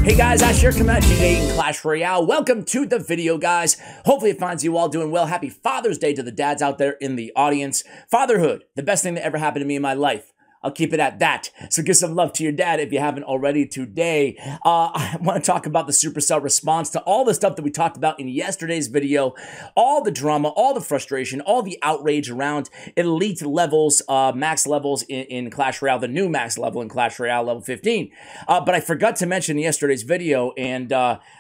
Hey guys, Ash here, coming at you today in Clash Royale. Welcome to the video, guys. Hopefully it finds you all doing well. Happy Father's Day to the dads out there in the audience. Fatherhood, the best thing that ever happened to me in my life. I'll keep it at that. So give some love to your dad if you haven't already today. I want to talk about the Supercell response to all the stuff that we talked about in yesterday's video. All the drama, all the frustration, all the outrage around elite levels, max levels in Clash Royale, the new max level in Clash Royale, level 15. But I forgot to mention in yesterday's video, and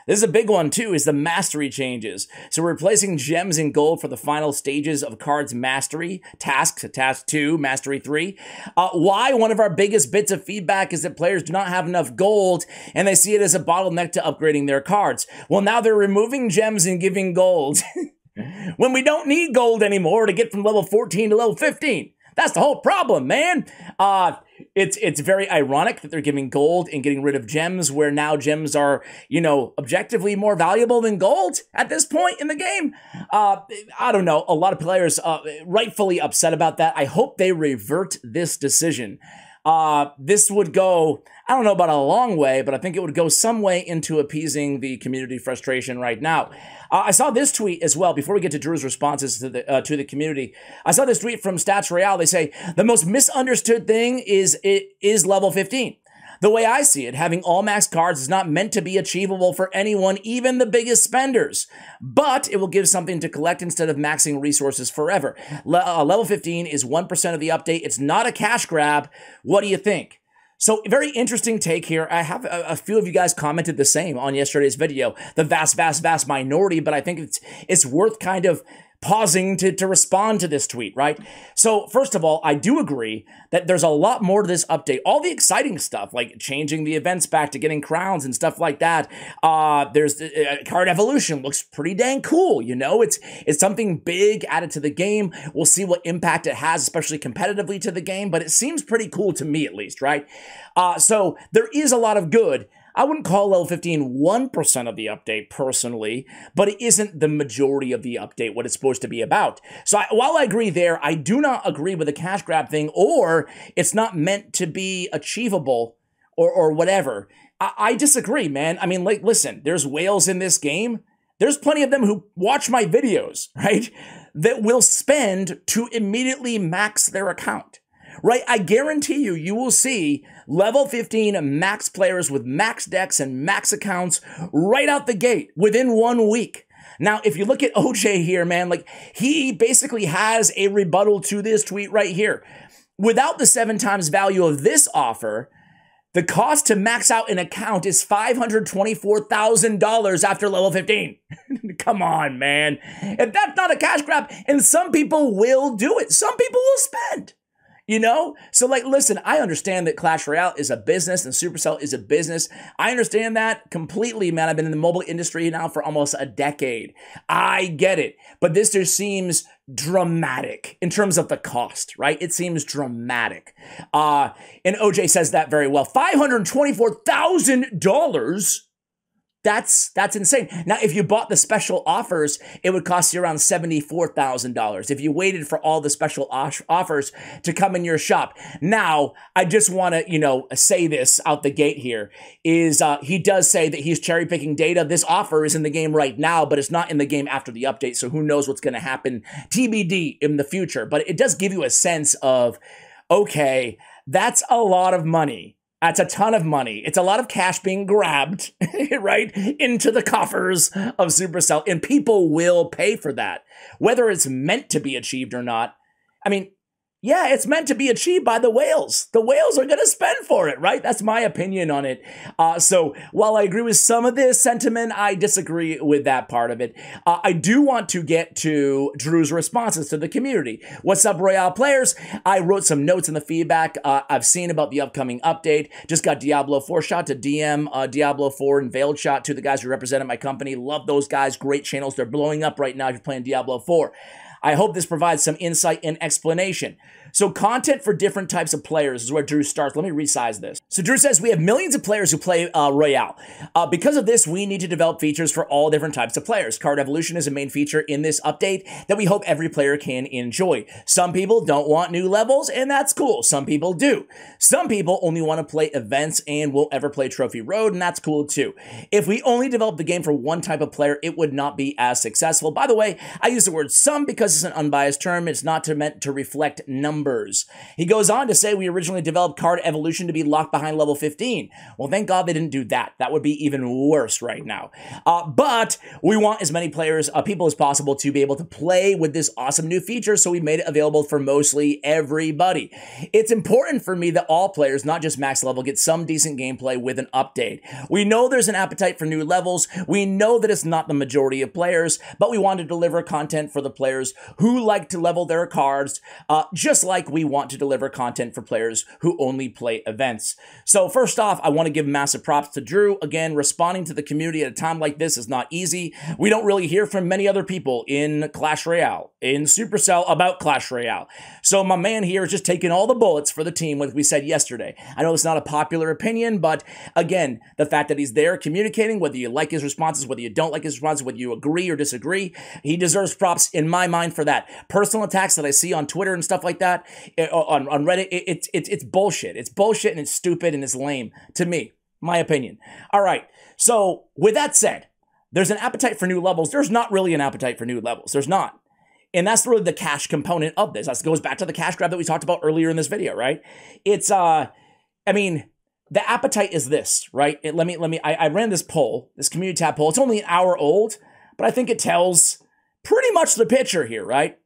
this is a big one too, is the mastery changes. So we're replacing gems and gold for the final stages of cards mastery, tasks, task 2, mastery 3. Why one of our biggest bits of feedback is that players do not have enough gold and they see it as a bottleneck to upgrading their cards. Well, now they're removing gems and giving gold when we don't need gold anymore to get from level 14 to level 15. That's the whole problem, man. It's very ironic that they're giving gold and getting rid of gems, where now gems are, you know, objectively more valuable than gold at this point in the game. I don't know. A lot of players rightfully upset about that. I hope they revert this decision. This would go, I don't know about a long way, but I think it would go some way into appeasing the community frustration right now. I saw this tweet as well, before we get to Drew's responses to the community. I saw this tweet from Stats Royale. They say, the most misunderstood thing is level 15. The way I see it, having all max cards is not meant to be achievable for anyone, even the biggest spenders. But it will give something to collect instead of maxing resources forever. Level 15 is 1% of the update. It's not a cash grab. What do you think? So, very interesting take here. I have a few of you guys commented the same on yesterday's video. The vast minority, but I think it's worth kind of pausing to respond to this tweet, right? So first of all, I do agree that there's a lot more to this update. All the exciting stuff, like changing the events back to getting crowns and stuff like that. There's card evolution, looks pretty dang cool, you know? It's something big added to the game. We'll see what impact it has, especially competitively to the game, but it seems pretty cool to me at least, right? So there is a lot of good. I wouldn't call level 15 1% of the update personally, but it isn't the majority of the update, what it's supposed to be about. So while I agree there, I do not agree with the cash grab thing, or it's not meant to be achievable or whatever. I disagree, man. I mean, like, listen, there's whales in this game. There's plenty of them who watch my videos, right, that will spend to immediately max their account. Right, I guarantee you will see level 15 max players with max decks and max accounts right out the gate within 1 week. Now, if you look at OJ here, man, like, he basically has a rebuttal to this tweet right here. Without the 7 times value of this offer, the cost to max out an account is $524,000 after level 15. Come on, man. If that's not a cash grab, and some people will do it, some people will spend. You know? So, like, listen, I understand that Clash Royale is a business and Supercell is a business. I understand that completely, man. I've been in the mobile industry now for almost a decade. I get it. But this just seems dramatic in terms of the cost, right? It seems dramatic. And OJ says that very well. $524,000? That's insane. Now, if you bought the special offers, it would cost you around $74,000 if you waited for all the special offers to come in your shop. Now, I just want to, you know, say this out the gate here is he does say that he's cherry picking data. This offer is in the game right now, but it's not in the game after the update. So who knows what's going to happen TBD in the future. But it does give you a sense of, okay, that's a lot of money. That's a ton of money. It's a lot of cash being grabbed, right, into the coffers of Supercell, and people will pay for that, whether it's meant to be achieved or not. I mean, yeah, it's meant to be achieved by the whales. The whales are going to spend for it, right? That's my opinion on it. So while I agree with some of this sentiment, I disagree with that part of it. I do want to get to Drew's responses to the community. What's up, Royale players? I wrote some notes in the feedback I've seen about the upcoming update. Just got Diablo 4 shot to DM Diablo 4 and Veiled shot to the guys who represented my company. Love those guys. Great channels. They're blowing up right now if you're playing Diablo 4. I hope this provides some insight and explanation. So content for different types of players is where Drew starts. Let me resize this. So Drew says, we have millions of players who play Royale. Because of this, we need to develop features for all different types of players. Card evolution is a main feature in this update that we hope every player can enjoy. Some people don't want new levels, and that's cool. Some people do. Some people only want to play events and won't ever play Trophy Road, and that's cool too. If we only develop the game for one type of player, it would not be as successful. By the way, I use the word some because it's an unbiased term. It's not meant to reflect numbers. He goes on to say, we originally developed card evolution to be locked behind level 15. Well, thank God they didn't do that. That would be even worse right now. But we want as many people as possible to be able to play with this awesome new feature, so we made it available for mostly everybody. It's important for me that all players, not just max level, get some decent gameplay with an update. We know there's an appetite for new levels. We know that it's not the majority of players, but we want to deliver content for the players who like to level their cards, just like we want to deliver content for players who only play events. So first off, I want to give massive props to Drew. Again, responding to the community at a time like this is not easy. We don't really hear from many other people in Clash Royale, in Supercell, about Clash Royale. So my man here is just taking all the bullets for the team, like we said yesterday. I know it's not a popular opinion, but again, the fact that he's there communicating, whether you like his responses, whether you don't like his responses, whether you agree or disagree, he deserves props in my mind for that. Personal attacks that I see on Twitter and stuff like that, on Reddit, it's bullshit. It's bullshit and it's stupid and it's lame to me, my opinion. All right. So with that said, there's an appetite for new levels. There's not really an appetite for new levels. There's not. And that's really the cash component of this. That goes back to the cash grab that we talked about earlier in this video, right? It's, I mean, the appetite is this, right? I ran this poll, this community tab poll. It's only an hour old, but I think it tells pretty much the picture here, right?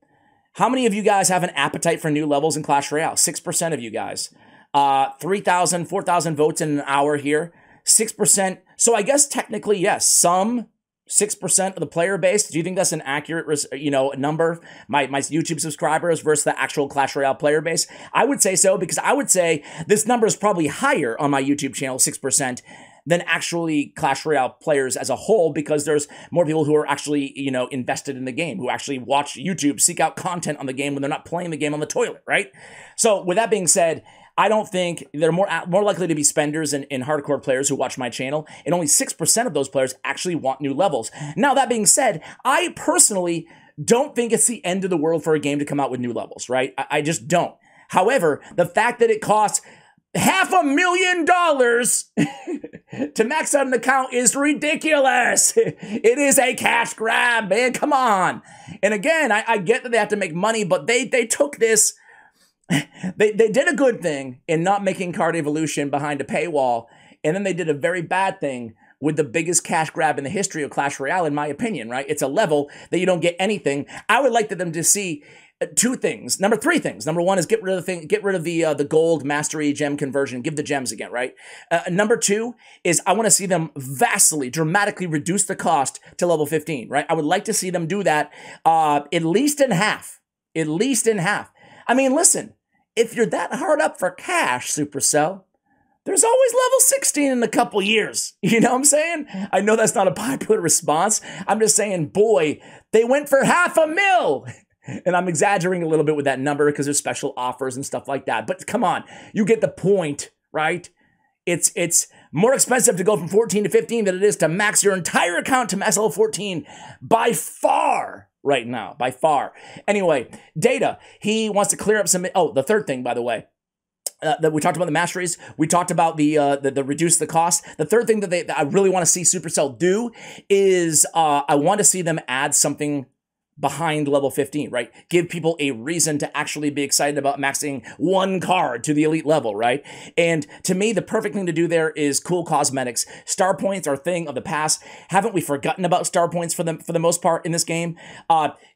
How many of you guys have an appetite for new levels in Clash Royale? 6% of you guys. 3,000, 4,000 votes in an hour here. 6%. So I guess technically, yes, some 6% of the player base. Do you think that's an accurate, number? My YouTube subscribers versus the actual Clash Royale player base? I would say so, because I would say this number is probably higher on my YouTube channel, 6%. Than actually Clash Royale players as a whole, because there's more people who are actually, invested in the game, who actually watch YouTube, seek out content on the game when they're not playing the game on the toilet, right? So with that being said, I don't think they're more likely to be spenders and hardcore players who watch my channel, and only 6% of those players actually want new levels. Now, that being said, I personally don't think it's the end of the world for a game to come out with new levels, right? I just don't. However, the fact that it costs $500,000 to max out an account is ridiculous. It is a cash grab, man. Come on. And again, I get that they have to make money, but they took this. They did a good thing in not making card evolution behind a paywall, and then they did a very bad thing with the biggest cash grab in the history of Clash Royale, in my opinion, right? It's a level that you don't get anything. I would like them to see three things. Number one is get rid of the gold mastery gem conversion. Give the gems again, right? Number two is I want to see them dramatically reduce the cost to level 15, right? I would like to see them do that at least in half. At least in half. I mean, listen, if you're that hard up for cash, Supercell, there's always level 16 in a couple years. You know what I'm saying? I know that's not a popular response. I'm just saying, boy, they went for $500,000. And I'm exaggerating a little bit with that number because there's special offers and stuff like that. But come on, you get the point, right? It's more expensive to go from 14 to 15 than it is to max your entire account to max level 14 by far right now, by far. Anyway, Data, he wants to clear up some, the third thing, by the way. That we talked about the masteries. We talked about the reduce the cost. The third thing that I really want to see Supercell do is I want to see them add something behind level 15, right? Give people a reason to actually be excited about maxing one card to the elite level, right? And to me, the perfect thing to do there is cool cosmetics. Star points are a thing of the past. Haven't we forgotten about star points for the most part in this game?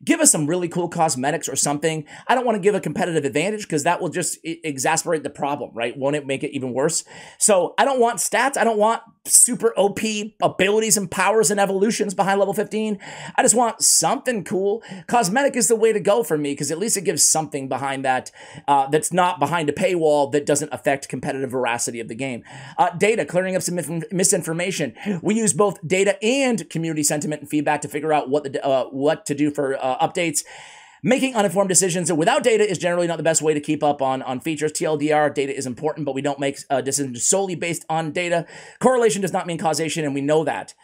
Give us some really cool cosmetics or something. I don't want to give a competitive advantage because that will just exasperate the problem, right? Won't it make it even worse? So I don't want stats. I don't want super OP abilities and powers and evolutions behind level 15. I just want something cool. Cosmetic is the way to go for me because at least it gives something behind that that's not behind a paywall that doesn't affect competitive veracity of the game. Data, clearing up some misinformation. We use both data and community sentiment and feedback to figure out what to do for updates. Making uninformed decisions without data is generally not the best way to keep up on features. TLDR, data is important, but we don't make decisions solely based on data. Correlation does not mean causation, and we know that.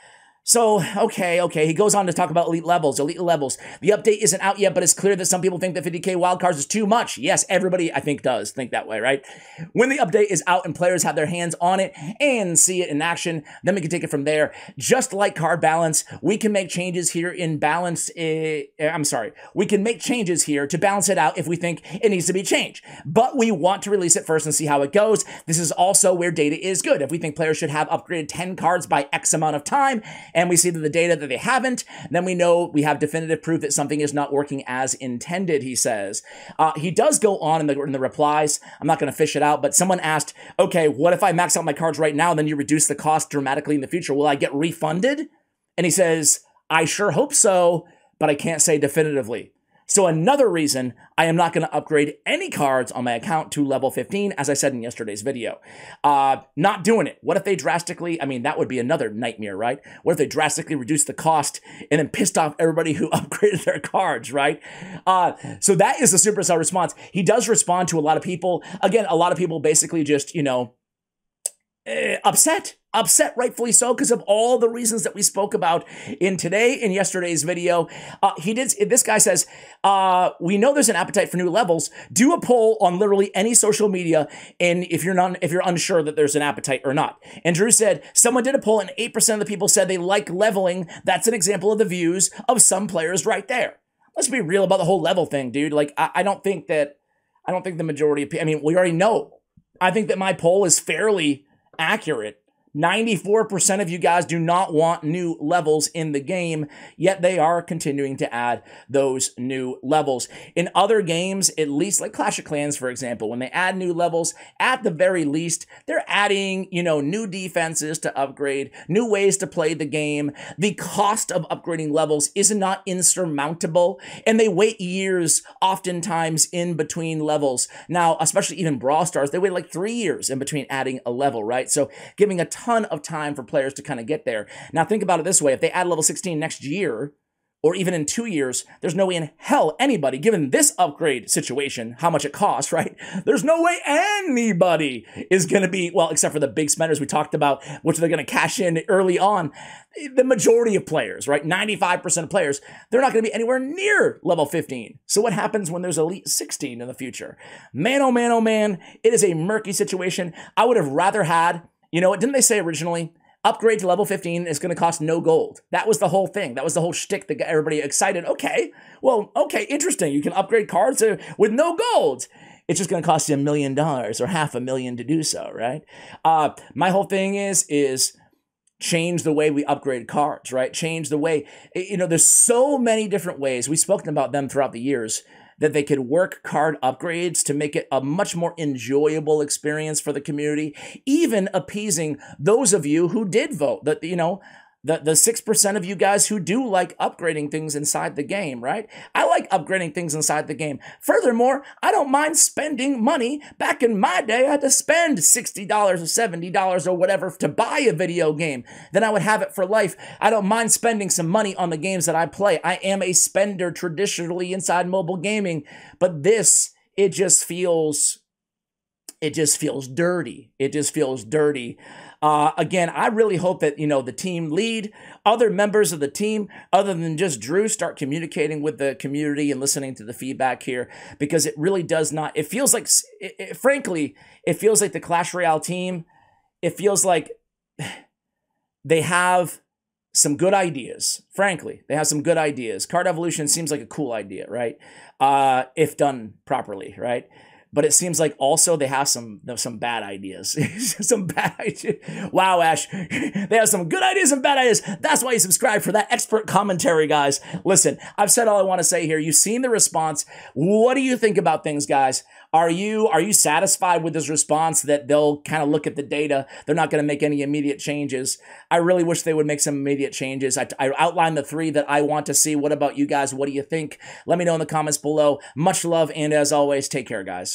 So, okay. He goes on to talk about elite levels. The update isn't out yet, but it's clear that some people think that 50K wildcards is too much. Yes, everybody, I think, does think that way, right? When the update is out and players have their hands on it and see it in action, then we can take it from there. Just like card balance, we can make changes here in balance. We can make changes here to balance it out if we think it needs to be changed. But we want to release it first and see how it goes. This is also where data is good. If we think players should have upgraded 10 cards by X amount of time, and we see that the data that they haven't, then we know we have definitive proof that something is not working as intended, he says. He does go on in the replies. I'm not going to fish it out, but someone asked, okay, what if I max out my cards right now, then you reduce the cost dramatically in the future? Will I get refunded? And he says, I sure hope so, but I can't say definitively. So another reason I am not going to upgrade any cards on my account to level 15, as I said in yesterday's video. Not doing it. What if they drastically, I mean, that would be another nightmare, right? What if they drastically reduce the cost and then pissed off everybody who upgraded their cards, right? So that is the Supercell response. He does respond to a lot of people. Again, a lot of people basically just, you know, upset, rightfully so, because of all the reasons that we spoke about in yesterday's video. This guy says, we know there's an appetite for new levels. Do a poll on literally any social media, and if you're unsure that there's an appetite or not. And Drew said, someone did a poll and 8% of the people said they like leveling. That's an example of the views of some players right there. Let's be real about the whole level thing, dude. Like, I don't think the majority of people, I mean, we already know. I think that my poll is fairly accurate. 94% of you guys do not want new levels in the game, yet they are continuing to add those new levels. In other games, at least like Clash of Clans, for example, when they add new levels, at the very least, they're adding, you know, new defenses to upgrade, new ways to play the game. The cost of upgrading levels is not insurmountable, and they wait years, oftentimes, in between levels. Now, especially even Brawl Stars, they wait like 3 years in between adding a level, right? So giving a ton of time for players to kind of get there. Now think about it this way. If they add level 16 next year, or even in 2 years, there's no way in hell anybody, given this upgrade situation, how much it costs, right? There's no way anybody is going to be, well, except for the big spenders we talked about, which they're going to cash in early on. The majority of players, right? 95% of players, they're not going to be anywhere near level 15. So what happens when there's Elite 16 in the future? Man, oh man, oh man, it is a murky situation. I would have rather had, you know what, didn't they say originally, upgrade to level 15 is going to cost no gold? That was the whole thing. That was the whole shtick that got everybody excited. Okay, well, okay, interesting. You can upgrade cards with no gold. It's just going to cost you $1 million or $500,000 to do so, right? My whole thing is change the way we upgrade cards, right? Change the way, you know, there's so many different ways. We've spoken about them throughout the years, that they could work card upgrades to make it a much more enjoyable experience for the community, even appeasing those of you who did vote, that, you know, the 6% of you guys who do like upgrading things inside the game, right? I like upgrading things inside the game. Furthermore, I don't mind spending money. Back in my day, I had to spend $60 or $70 or whatever to buy a video game. Then I would have it for life. I don't mind spending some money on the games that I play. I am a spender traditionally inside mobile gaming, but this, it just feels dirty. It just feels dirty. Again, I really hope that, you know, the team lead, other members of the team, other than just Drew, start communicating with the community and listening to the feedback here, because it really does not, it feels like, frankly, it feels like the Clash Royale team, it feels like they have some good ideas. Frankly, they have some good ideas. Card evolution seems like a cool idea, right? If done properly, right? But it seems like also they have some bad ideas. Some bad ideas. Wow, Ash. They have some good ideas and bad ideas. That's why you subscribe for that expert commentary, guys. Listen, I've said all I want to say here. You've seen the response. What do you think about things, guys? Are you satisfied with this response that they'll kind of look at the data? They're not going to make any immediate changes. I really wish they would make some immediate changes. I outlined the 3 that I want to see. What about you guys? What do you think? Let me know in the comments below. Much love, and as always, take care, guys.